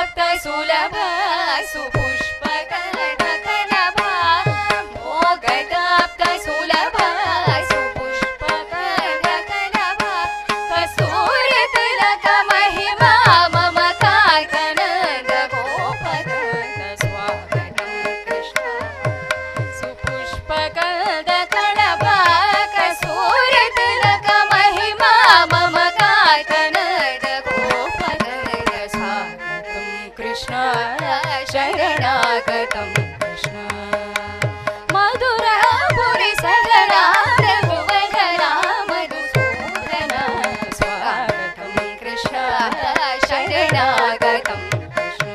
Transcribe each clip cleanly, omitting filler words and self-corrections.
सुलभा सुपुष्पकनभा मोगदाप्त सुलभा सुपुष्पकनभा कस्तूरितिलक महिमा मम काकनद गोपद स्वागतं कृष्ण सुपुष्पकनभा कस्तूरितिलक महिमा मम काकनद गोपद स्वागतं कृष्ण शरणागतं कृष्ण मधुरापुरि सगरा रघुवदना मधुसूदन स्वागतं कृष्ण शरणागतं कृष्ण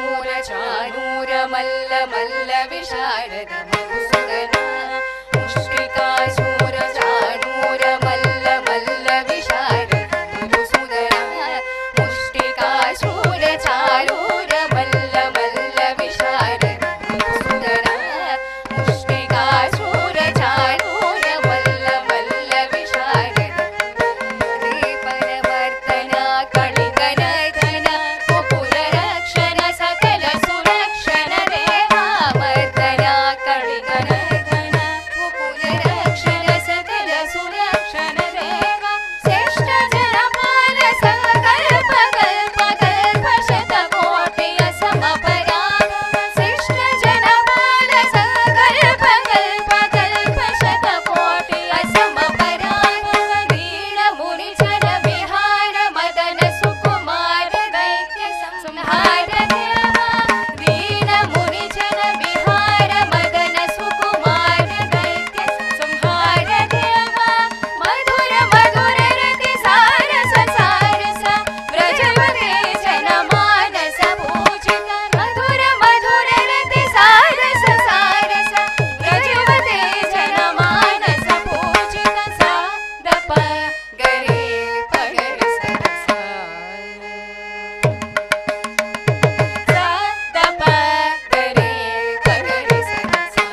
मुष्टिकासूरचाणूर मल्ल मल्ल विशारद मधुसूदन मुष्टिकासूर चाणूर मल्ल मल्ल विशारद मधुसूदन मुष्टिकासूर चाणूर मल्ल मल्ल विशारद मधुसूदन मुष्टिकासूर चाणूर मल्ल मल्ल विशारद परिवर्तन कणिकन धन कुकुल रक्षण सकल सुरक्षण देवा मर्दन कणिकन धन कुकुल रक्षण सकल सुरक्षण देवा श्रेष्ठ जनपाल सकल्प कल्प कल्प शतकोटि असमपराध श्रेष्ठ जनपाल सकल्प कल्प कल्प शतकोटि असमपराध दीन मुनिजन विहार मदन सुकुमार दैत्य संहार देवा दीन मुनिजन विहार मदन सुकुमार दैत्य संहार देवा मधुर मधुर रति सारस सारस व्रजवते जनमानस पूजित मधुर मधुर रति सारस सारस व्रजवते जनमानस पूजित सा दप गरे पगरि सरसा सा दप गरे पगरि सरसा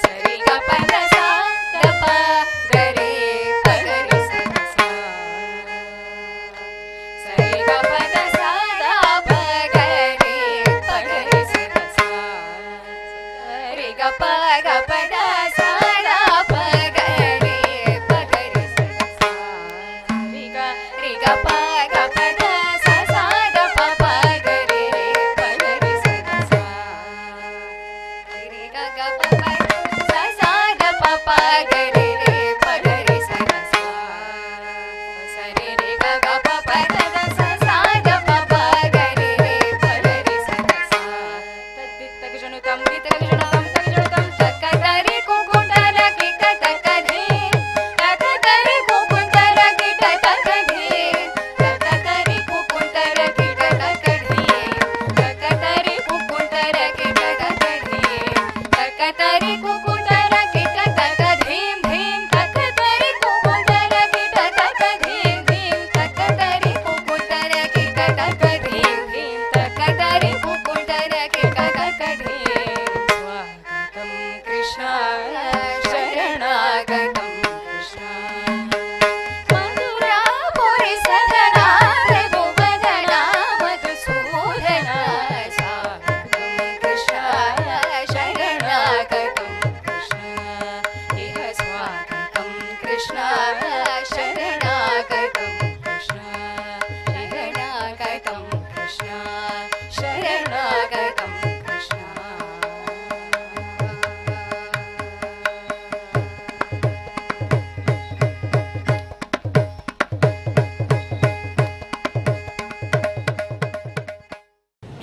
सरि ग पद सा दप गरे पगरि सरसा सरि ग पद सा दप गरे पगरि सरसा सरि ग प ग पद सा दप गरे पगरि सरसा रि ग प ग पद सा सा द प प गरे पगरि सरसा रि ग ग प प सा सा द प प गरे पगरि सरसा सरि रि ग ग प प द सा सा द प प गरे पगरि सरसा तद्वित्तक जनुतं वितक जनुतं तक जनुतं तकतरि कुकुटल किट तकधे तकतरि कुकुटल किट तकधे तकतरि कुकुटल किट तकधे तकतरि कुकुटल किट तकधे तकतरि कुकुटल किट तकधीं धीं तकतरि कुकुटल किट तकधीं धीं तकतरि कुकुटल किट तकधीं धीं तकतरि कुकुटल किट तकधीं स्वागतं कृष्ण शरणागतं कृष्ण मधुरापुरि सगरा रघुवदना मधुसूदन स्वागतं कृष्ण शरणागतं कृष्ण इह स्वागतं कृष्ण शरणागतं कृष्ण शरणागतं कृष्ण शरणागतं कृष्ण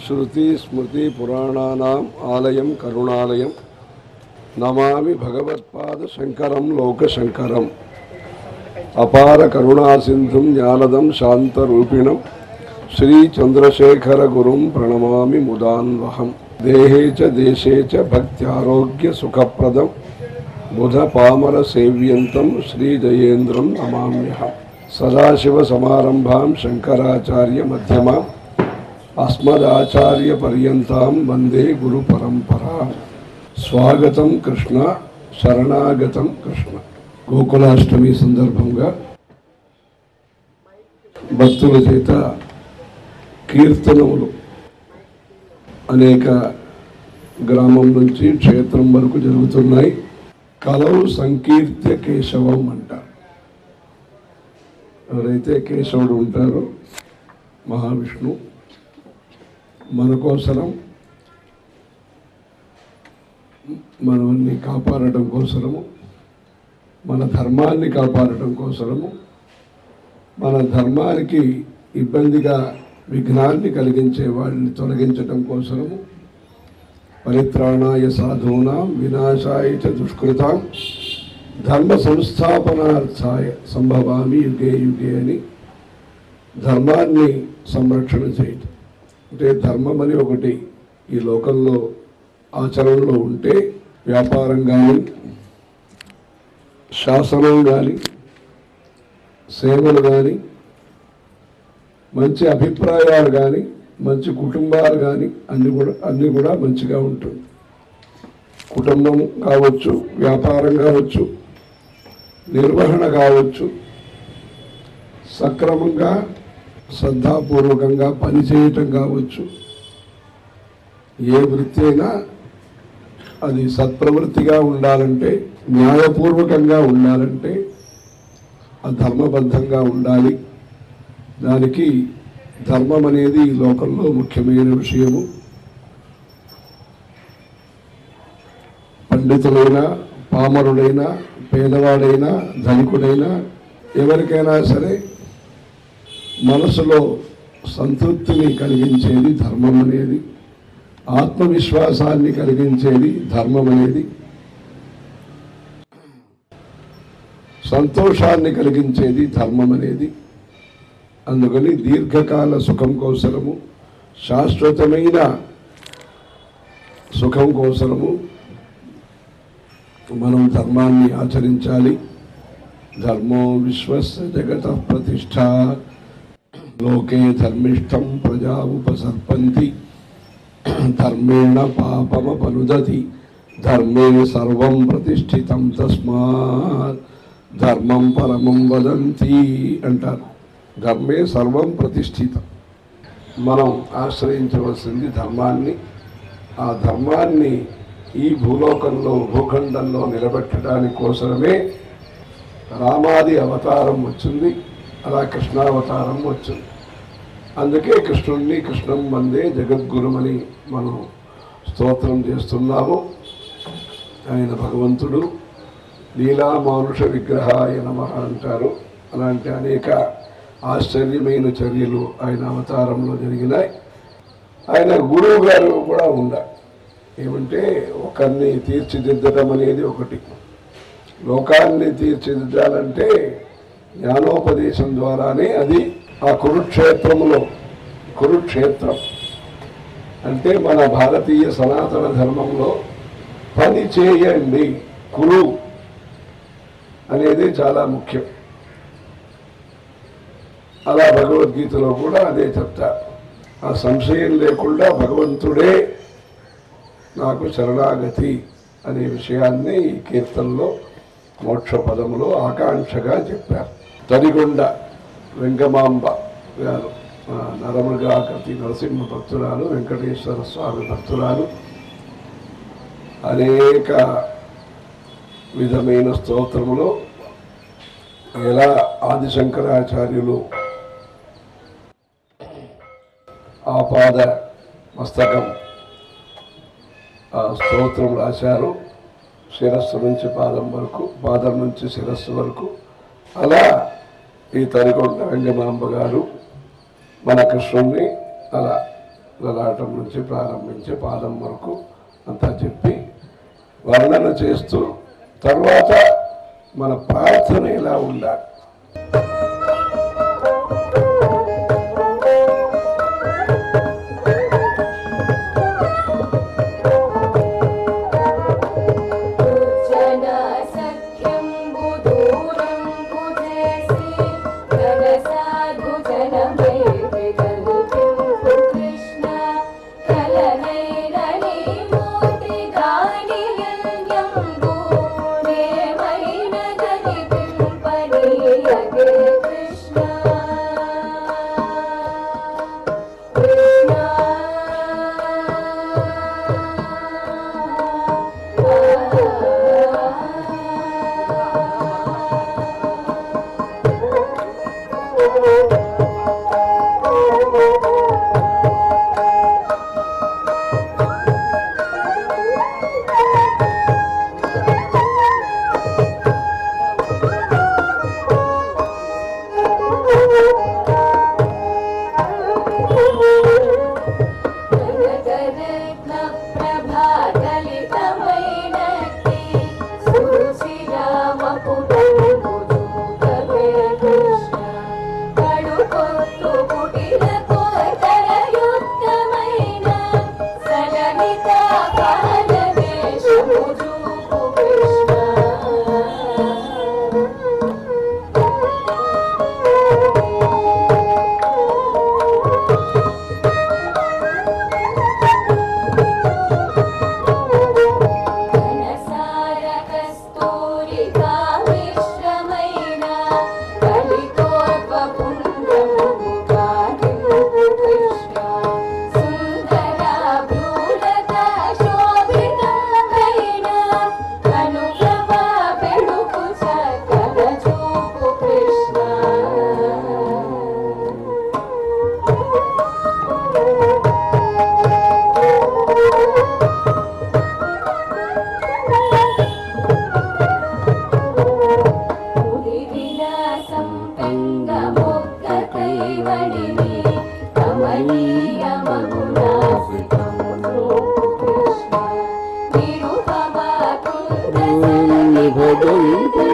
श्रुति स्मृति पुराणानाम् आलयं करुणालयं नमामि भगवत्पाद शंकरं लोकशंकरम् अपार करुणा सिंधुं ज्ञानदं शान्तरूपिणं श्री चंद्रशेखर गुरुं प्रणमामि मुदान्वहम् देहे च देशे च भक्त्यारोग्य सुखप्रदं बुध पामर सेव्यन्तं श्री जयेन्द्रं नमाम्यहम् सदाशिव समारंभां शंकराचार्य मध्यमाम् अस्मदाचार्य पर्यन्तां वंदे गुरु परंपरा। स्वागतं कृष्ण శరణాగతం కృష్ణ. గోకులాష్టమి సందర్భంగా భక్తుల చేత కీర్తనములు అనేక గ్రామం నుంచి క్షేత్రం వరకు జరుగుతున్నాయి. కలవు సంకీర్త్య కేశవం అంటారు. ఎవరైతే కేశవుడు ఉంటారో మహావిష్ణు మన కోసరం మనల్ని కాపాడటం కోసరము, మన ధర్మాన్ని కాపాడటం కోసరము, మన ధర్మానికి ఇబ్బందిగా విఘ్నాన్ని కలిగించే వాళ్ళని తొలగించటం కోసరము, పరిత్రాణాయ సాధూనాం వినాశాయ చ దుష్కృతాం ధర్మ సంస్థాపనార్థాయ సంభవామి యుగే యుగే అని ధర్మాన్ని సంరక్షణ చేయటం. అంటే ధర్మం అని ఒకటి ఈ లోకంలో ఆచరణలో ఉంటే వ్యాపారం కానీ, శాసనం కానీ, సేవలు కానీ, మంచి అభిప్రాయాలు కానీ, మంచి కుటుంబాలు కానీ అన్నీ కూడా మంచిగా ఉంటుంది. కుటుంబం కావచ్చు, వ్యాపారం కావచ్చు, నిర్వహణ కావచ్చు, సక్రమంగా శ్రద్ధాపూర్వకంగా పనిచేయటం కావచ్చు, ఏ వృత్తి అయినా అది సత్ప్రవృత్తిగా ఉండాలంటే, న్యాయపూర్వకంగా ఉండాలంటే ధర్మబద్ధంగా ఉండాలి. దానికి ధర్మం అనేది ఈ లోకంలో ముఖ్యమైన విషయము. పండితులైనా, పామరుడైనా, పేదవాడైనా, ధనికుడైనా ఎవరికైనా సరే మనసులో సంతృప్తిని కలిగించేది ధర్మం అనేది, ఆత్మవిశ్వాసాన్ని కలిగించేది ధర్మం అనేది, సంతోషాన్ని కలిగించేది ధర్మం అనేది. అందుకని దీర్ఘకాల సుఖం కోసరము, శాశ్వతమైన సుఖం కోసరము మనం ధర్మాన్ని ఆచరించాలి. ధర్మో విశ్వస్య జగత ప్రతిష్ఠ లోకే ధర్మిష్టం ప్రజా ఉపసర్పంతి ధర్మేణ పాపమపనుదతి ధర్మే సర్వం ప్రతిష్ఠితం తస్మాత్ ధర్మం పరమం వదంతి అంటారు. ధర్మే సర్వం ప్రతిష్ఠితం. మనం ఆశ్రయించవలసింది ధర్మాన్ని. ఆ ధర్మాన్ని ఈ భూలోకంలో, భూఖండంలో నిలబెట్టడానికి కోసమే రామాది అవతారం వచ్చింది, అలా కృష్ణావతారం వచ్చింది. అందుకే కృష్ణుణ్ణి కృష్ణం వందే జగద్గురుమని మనం స్తోత్రం చేస్తున్నాము. ఆయన భగవంతుడు, లీలా మానుష విగ్రహాయ నమః అంటారు. అలాంటి అనేక ఆశ్చర్యమైన చర్యలు ఆయన అవతారంలో జరిగినాయి. ఆయన గురువు గారు కూడా ఉండాలి. ఏమంటే ఒకరిని తీర్చిదిద్దడం అనేది ఒకటి, లోకాన్ని తీర్చిదిద్దాలంటే జ్ఞానోపదేశం ద్వారానే. అది ఆ కురుక్షేత్రంలో, కురుక్షేత్రం అంటే మన భారతీయ సనాతన ధర్మంలో పని చేయండి, కురు అనేది చాలా ముఖ్యం. అలా భగవద్గీతలో కూడా అదే చెప్తారు. ఆ సంశయం లేకుండా భగవంతుడే నాకు శరణాగతి అనే విషయాన్ని ఈ కీర్తనలో మోక్ష పదములో ఆకాంక్షగా చెప్పారు. తరిగొండ వెంగమాంబ గారు నరమృగాకృతి నరసింహ భక్తురాలు, వెంకటేశ్వర స్వామి భక్తురాలు, అనేక విధమైన స్తోత్రములో ఎలా ఆదిశంకరాచార్యులు ఆపాద మస్తకం ఆ స్తోత్రం రాశారు, శిరస్సు నుంచి పాదం వరకు, పాదం నుంచి శిరస్సు వరకు. అలా ఈ తరిగొండ వెంగమాంబ గారు మన కృష్ణుణ్ణి అలా లలాటం నుంచి ప్రారంభించి పాదం వరకు అంతా చెప్పి వర్ణన చేస్తూ తర్వాత మన ప్రార్థన ఎలా ఉండాలి.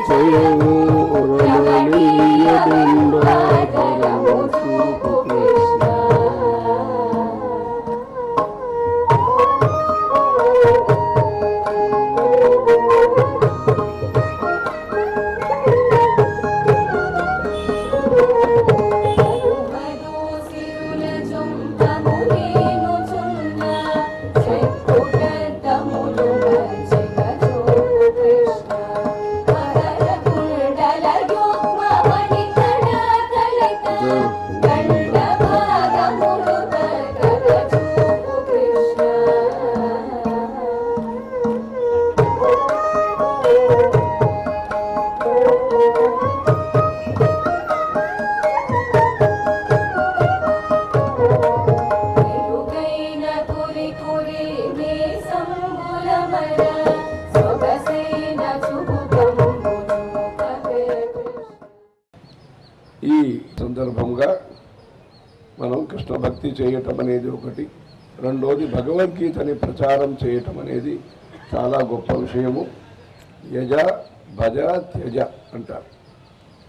చేయము రమణీయముండాధరము చూపు కృష్ణ. ఈ సందర్భంగా మనం కృష్ణ భక్తి చేయటం అనేది ఒకటి, రెండోది భగవద్గీతని ప్రచారం చేయటం అనేది చాలా గొప్ప విషయము. యజ భజ త్యజ అంటారు.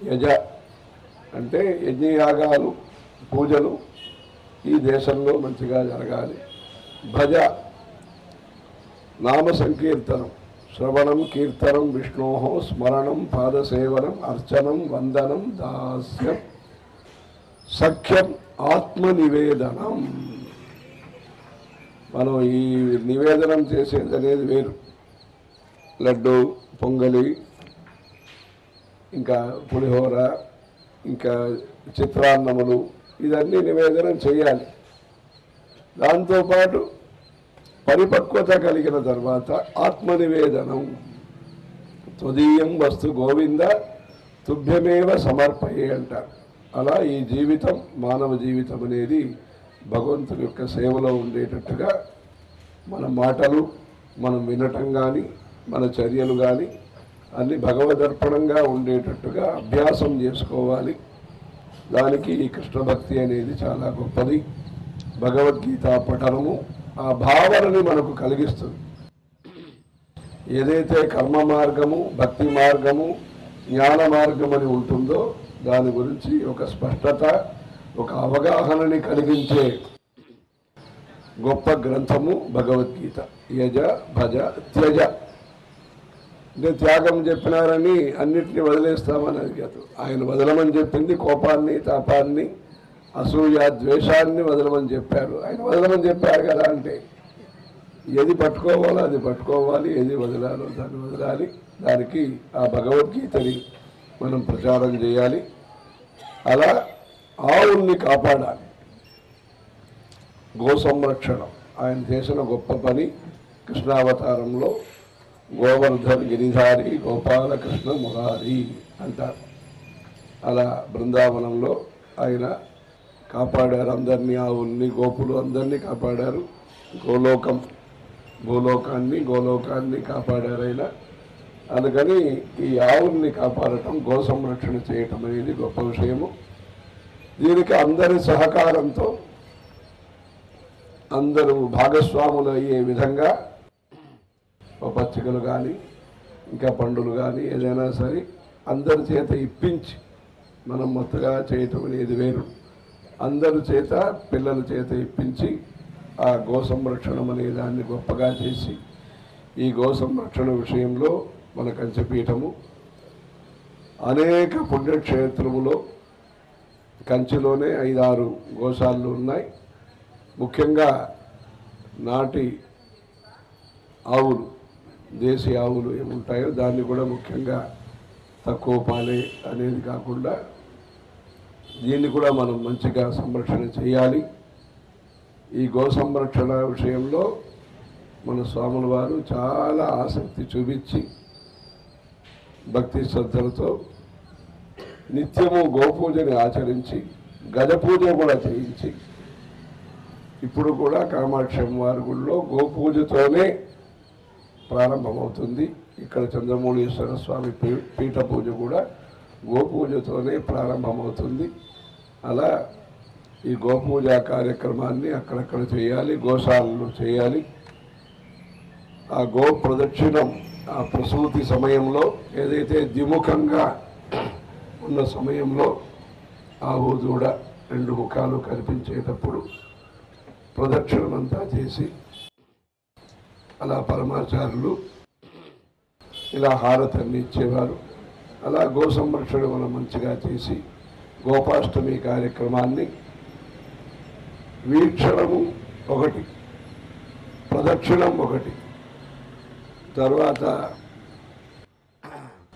యజ అంటే యజ్ఞయాగాలు పూజలు ఈ దేశంలో మంచిగా జరగాలి. భజ నామ సంకీర్తనం, శ్రవణం కీర్తనం విష్ణోహో స్మరణం పాదసేవనం అర్చనం వందనం దాస్యం సఖ్యం ఆత్మనివేదనం. మనం ఈ నివేదనం చేసేది అనేది వేరు. లడ్డు, పొంగలి, ఇంకా పులిహోర, ఇంకా చిత్రాన్నములు, ఇదన్నీ నివేదనం చేయాలి. దాంతోపాటు పరిపక్వత కలిగిన తర్వాత ఆత్మనివేదనం, త్వదీయం వస్తు గోవింద తుభ్యమేవ సమర్పయే అంటారు. అలా ఈ జీవితం, మానవ జీవితం అనేది భగవంతుని యొక్క సేవలో ఉండేటట్టుగా మన మాటలు మనం వినటం కానీ మన చర్యలు కానీ అన్ని భగవదర్పణంగా ఉండేటట్టుగా అభ్యాసం చేసుకోవాలి. దానికి ఈ కృష్ణ భక్తి అనేది చాలా గొప్పది. భగవద్గీత పఠనము ఆ భావనని మనకు కలిగిస్తుంది. ఏదైతే కర్మ మార్గము, భక్తి మార్గము, జ్ఞాన మార్గం అని ఉంటుందో దాని గురించి ఒక స్పష్టత, ఒక అవగాహనని కలిగించే గొప్ప గ్రంథము భగవద్గీత. యజ భజ త్యజ అంటే త్యాగం చెప్పినారని అన్నిటినీ వదిలేస్తామని అది కాదు. ఆయన వదలమని చెప్పింది కోపాన్ని, తాపాన్ని, అసూయ, ద్వేషాన్ని వదలమని చెప్పారు. ఆయన వదలమని చెప్పారు కదా, అంటే ఏది పట్టుకోవాలో అది పట్టుకోవాలి, ఏది వదలాలో దాన్ని వదలాలి. దానికి ఆ భగవద్గీతని మనం ప్రచారం చేయాలి. అలా ఆవుల్ని కాపాడాలి. గో సంరక్షణం ఆయన చేసిన గొప్ప పని. కృష్ణావతారంలో గోవర్ధన్ గిరిధారి గోపాలకృష్ణ మురారి అంటారు. అలా బృందావనంలో ఆయన కాపాడారు అందరినీ, ఆవుల్ని, గోపులు అందరినీ కాపాడారు. గోలోకాన్ని కాపాడారు ఆయన. అందుకని ఈ ఆవుల్ని కాపాడటం, గో సంరక్షణ చేయటం అనేది గొప్ప విషయము. దీనికి అందరి సహకారంతో అందరూ భాగస్వాములు అయ్యే విధంగా పచ్చికలు కానీ ఇంకా పండులు కానీ ఏదైనా సరే అందరి చేత ఇప్పించి మనం మొత్తగా చేయటం అనేది వేరు. అందరి చేత, పిల్లల చేత ఇప్పించి ఆ గో సంరక్షణం అనే దాన్ని గొప్పగా చేసి ఈ గో సంరక్షణ విషయంలో మన కంచిపీఠము అనేక పుణ్యక్షేత్రములో కంచిలోనే 5-6 గోశాలలు ఉన్నాయి. ముఖ్యంగా నాటి ఆవులు, దేశీ ఆవులు ఏముంటాయో దాన్ని కూడా ముఖ్యంగా తక్కువ పాలే అనేది కాకుండా దీన్ని కూడా మనం మంచిగా సంరక్షణ చేయాలి. ఈ గో సంరక్షణ విషయంలో మన స్వాముల వారు చాలా ఆసక్తి చూపించి భక్తి శ్రద్ధలతో నిత్యము గోపూజని ఆచరించి గజ పూజ కూడా చేయించి ఇప్పుడు కూడా కామాక్షి అమ్మవారి గుడిలో గోపూజతోనే ప్రారంభమవుతుంది. ఇక్కడ చంద్రమౌళీశ్వర స్వామి పీఠ పూజ కూడా గోపూజతోనే ప్రారంభమవుతుంది. అలా ఈ గోపూజ కార్యక్రమాన్ని అక్కడక్కడ చేయాలి, గోశాలలో చేయాలి. ఆ గో ప్రదక్షిణం ఆ ప్రసూతి సమయంలో ఏదైతే ద్విముఖంగా ఉన్న సమయంలో ఆవు దూడ రెండు ముఖాలు కనిపించేటప్పుడు ప్రదక్షిణమంతా చేసి అలా పరమాచారులు ఇలా హారతన్ని ఇచ్చేవారు. అలా గో సంరక్షణ మనం మంచిగా చేసి గోపాష్టమి కార్యక్రమాన్ని వీక్షణము ఒకటి, ప్రదక్షిణం ఒకటి, తర్వాత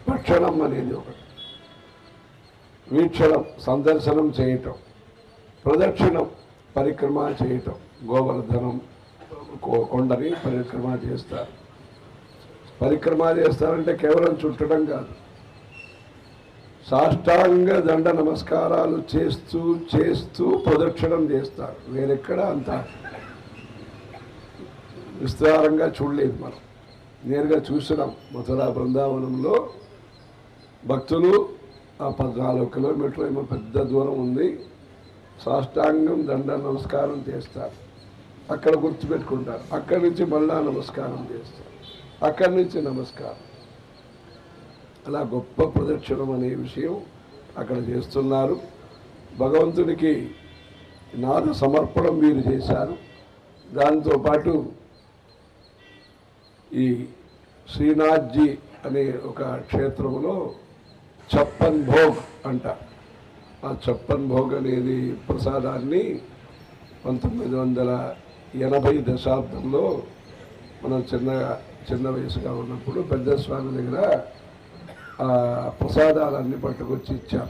భక్షణం అనేది ఒకటి. వీక్షణం సందర్శనం చేయటం, ప్రదక్షిణం పరిక్రమ చేయటం. గోవర్ధనం కొండని పరిక్రమ చేస్తారు. పరిక్రమ చేస్తారంటే కేవలం చుట్టడం కాదు, సాష్టాంగ దండ నమస్కారాలు చేస్తూ చేస్తూ ప్రదక్షిణం చేస్తారు. వేరెక్కడ అంత విస్తారంగా చూడలేదు. మనం నేరుగా చూసినాం మథురా బృందావనంలో భక్తులు ఆ 14 కిలోమీటర్లు ఏమో పెద్ద దూరం ఉంది, సాష్టాంగం దండ నమస్కారం చేస్తారు. అక్కడ గుర్తుపెట్టుకుంటారు, అక్కడి నుంచి మళ్ళా నమస్కారం చేస్తారు, అక్కడి నుంచి నమస్కారం. అలా గొప్ప ప్రదక్షిణం అనే విషయం అక్కడ చేస్తున్నారు. భగవంతునికి నాద సమర్పణం వీరు చేశారు. దాంతోపాటు ఈ శ్రీనాథ్జీ అనే ఒక క్షేత్రంలో చప్పన్ భోగ్ అంట. ఆ చప్పన్ భోగ్ అనేది ప్రసాదాన్ని 1980 దశాబ్దంలో మనం చిన్న వయసుగా ఉన్నప్పుడు పెద్ద స్వామి దగ్గర ఆ ప్రసాదాలన్నీ పట్టుకొచ్చి ఇచ్చాం,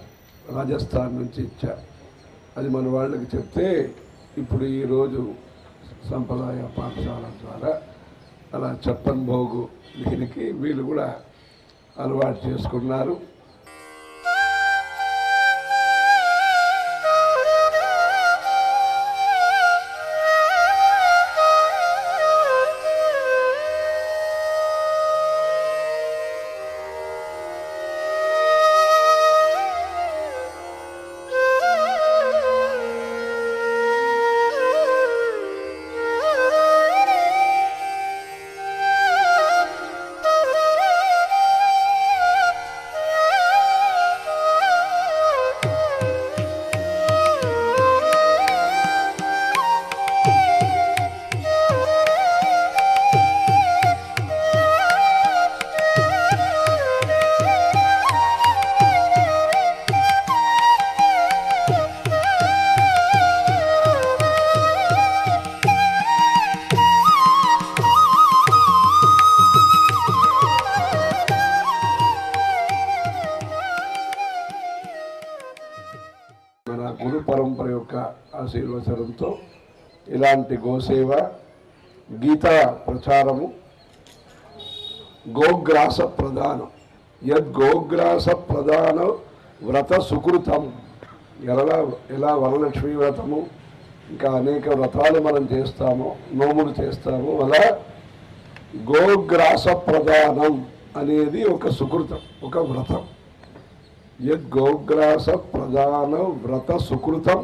రాజస్థాన్ నుంచి ఇచ్చాం. అది మన వాళ్ళకి చెప్తే ఇప్పుడు ఈరోజు సంప్రదాయ పాఠశాల ద్వారా అలా చప్పన్ భోగు దీనికి వీళ్ళు కూడా అలవాటు చేసుకున్నారు. మన గురు పరంపర యొక్క ఆశీర్వచనంతో ఇలాంటి గోసేవ, గీతా ప్రచారము, గోగ్రాస ప్రదానం, యద్గోగ్రాస ప్రదాన వ్రత సుకృతం. ఎలా వరలక్ష్మీ వ్రతము ఇంకా అనేక వ్రతాలు మనం చేస్తామో, నోములు చేస్తామో, అలా గోగ్రాస ప్రదానం అనేది ఒక సుకృతం, ఒక వ్రతం. యద్గోగ్రాస ప్రధాన వ్రత సుకృతం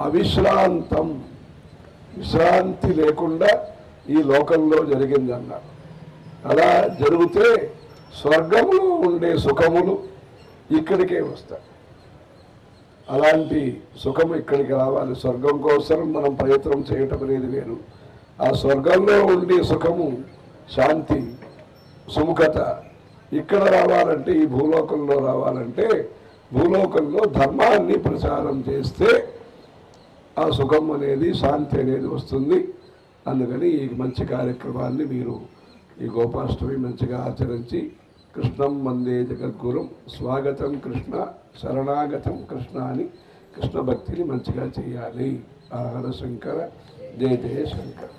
అవిశ్రాంతం, విశ్రాంతి లేకుండా ఈ లోకంలో జరిగిందన్నారు. అలా జరిగితే స్వర్గములో ఉండే సుఖములు ఇక్కడికే వస్తాయి. అలాంటి సుఖము ఇక్కడికి రావాలి. స్వర్గం కోసం మనం ప్రయత్నం చేయటం అనేది వేరు. ఆ స్వర్గంలో ఉండే సుఖము, శాంతి, సుముఖత ఇక్కడ రావాలంటే, ఈ భూలోకంలో రావాలంటే, భూలోకంలో ధర్మాన్ని ప్రచారం చేస్తే ఆ సుఖం అనేది, శాంతి అనేది వస్తుంది. అందుకని ఈ మంచి కార్యక్రమాన్ని మీరు ఈ గోపాష్టమి మంచిగా ఆచరించి కృష్ణం వందే జగద్గురుం, స్వాగతం కృష్ణ, శరణాగతం కృష్ణ అని కృష్ణ భక్తిని మంచిగా చేయాలి. హర శంకర, జయ జయ శంకర.